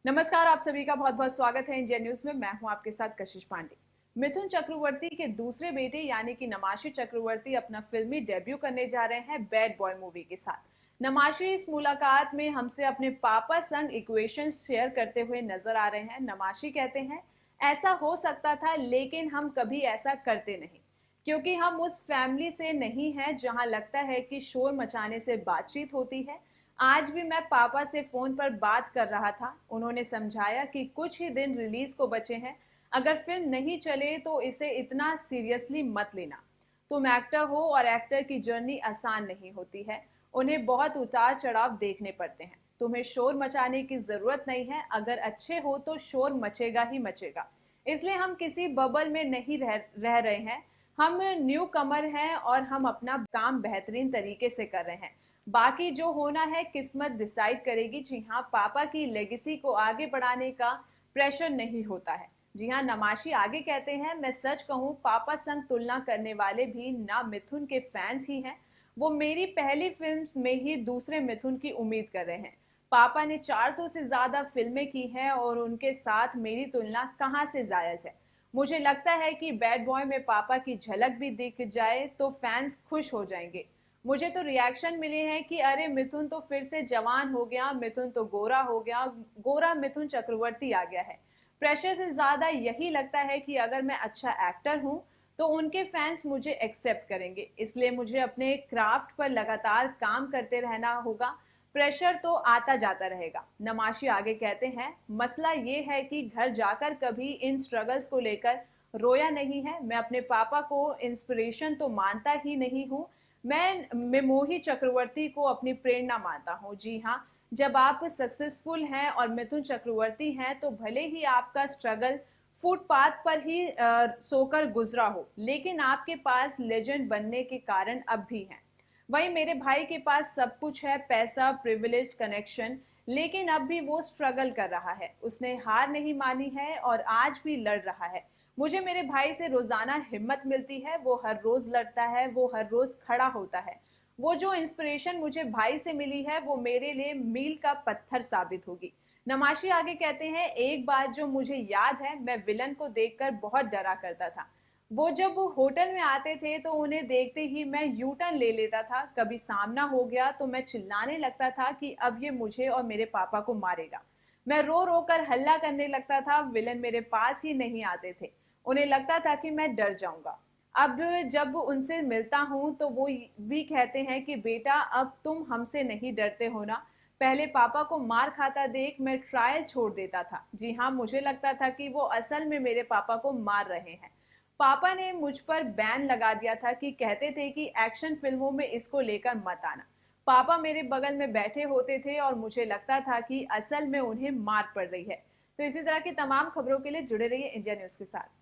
नमस्कार, आप सभी का बहुत बहुत स्वागत है इंडिया न्यूज में। मैं हूं आपके साथ कशिश पांडे। मिथुन चक्रवर्ती के दूसरे बेटे यानी कि नमाशी चक्रवर्ती अपना फिल्मी डेब्यू करने जा रहे हैं बैड बॉय मूवी के साथ। नमाशी इस मुलाकात में हमसे अपने पापा संग इक्वेशंस शेयर करते हुए नजर आ रहे हैं। नमाशी कहते हैं, ऐसा हो सकता था लेकिन हम कभी ऐसा करते नहीं, क्योंकि हम उस फैमिली से नहीं हैं जहां लगता है कि शोर मचाने से बातचीत होती है। आज भी मैं पापा से फोन पर बात कर रहा था। उन्होंने समझाया कि कुछ ही दिन रिलीज को बचे हैं। अगर फिल्म नहीं चले तो इसे इतना सीरियसली मत लेना। तुम एक्टर हो और एक्टर की जर्नी आसान नहीं होती है। उन्हें बहुत उतार चढ़ाव देखने पड़ते हैं। तुम्हें शोर मचाने की जरूरत नहीं है। अगर अच्छे हो तो शोर मचेगा ही मचेगा। इसलिए हम किसी बबल में नहीं रह रहे हैं। हम न्यू कमर हैं और हम अपना काम बेहतरीन तरीके से कर रहे हैं। बाकी जो होना है किस्मत डिसाइड करेगी। जी हाँ, पापा की लेगेसी को आगे बढ़ाने का प्रेशर नहीं होता है। जी हाँ, नमाशी आगे कहते हैं, मैं सच कहूँ पापा संग तुलना करने वाले भी ना मिथुन के फैंस ही हैं। वो मेरी पहली फिल्म में ही दूसरे मिथुन की उम्मीद कर रहे हैं। पापा ने 400 से ज्यादा फिल्में की हैं और उनके साथ मेरी तुलना कहाँ से जायज है। मुझे लगता है कि बैड बॉय में पापा की झलक भी दिख जाए तो फैंस खुश हो जाएंगे। मुझे तो रिएक्शन मिले हैं कि अरे मिथुन तो फिर से जवान हो गया, मिथुन तो गोरा हो गया, गोरा मिथुन चक्रवर्ती आ गया है। प्रेशर से ज्यादा यही लगता है कि अगर मैं अच्छा एक्टर हूं तो उनके फैंस मुझे एक्सेप्ट करेंगे। इसलिए मुझे अपने क्राफ्ट पर लगातार काम करते रहना होगा। प्रेशर तो आता जाता रहेगा। नमाशी आगे कहते हैं, मसला ये है कि घर जाकर कभी इन स्ट्रगल्स को लेकर रोया नहीं है। मैं अपने पापा को इंस्पिरेशन तो मानता ही नहीं हूँ। मैं मोही चक्रवर्ती को अपनी प्रेरणा मानता हूँ। जी हाँ, जब आप सक्सेसफुल हैं और मिथुन चक्रवर्ती हैं तो भले ही आपका स्ट्रगल फुटपाथ पर ही सोकर गुजरा हो, लेकिन आपके पास लेजेंड बनने के कारण अब भी हैं। वहीं मेरे भाई के पास सब कुछ है, पैसा, प्रिविलेज, कनेक्शन, लेकिन अब भी वो स्ट्रगल कर रहा है। उसने हार नहीं मानी है और आज भी लड़ रहा है। मुझे मेरे भाई से रोजाना हिम्मत मिलती है। वो हर रोज लड़ता है, वो हर रोज खड़ा होता है। वो जो इंस्पिरेशन मुझे भाई से मिली है वो मेरे लिए मील का पत्थर साबित होगी। नमाशी आगे कहते हैं, एक बात जो मुझे याद है, मैं विलन को देखकर बहुत डरा करता था। वो जब वो होटल में आते थे तो उन्हें देखते ही मैं यू टर्न ले लेता था। कभी सामना हो गया तो मैं चिल्लाने लगता था कि अब ये मुझे और मेरे पापा को मारेगा। मैं रो रो कर हल्ला करने लगता था। विलन मेरे पास ही नहीं आते थे। उन्हें लगता था कि मैं डर जाऊंगा। अब जब उनसे मिलता हूं तो वो भी कहते हैं कि बेटा अब तुम हमसे नहीं डरते हो ना। पहले पापा को मार खाता देख मैं ट्रायल छोड़ देता था। जी हाँ, मुझे लगता था कि वो असल में मेरे पापा को मार रहे हैं। पापा ने मुझ पर बैन लगा दिया था कि कहते थे कि एक्शन फिल्मों में इसको लेकर मत आना। पापा मेरे बगल में बैठे होते थे और मुझे लगता था कि असल में उन्हें मार पड़ रही है। तो इसी तरह की तमाम खबरों के लिए जुड़े रहिए इंडिया न्यूज के साथ।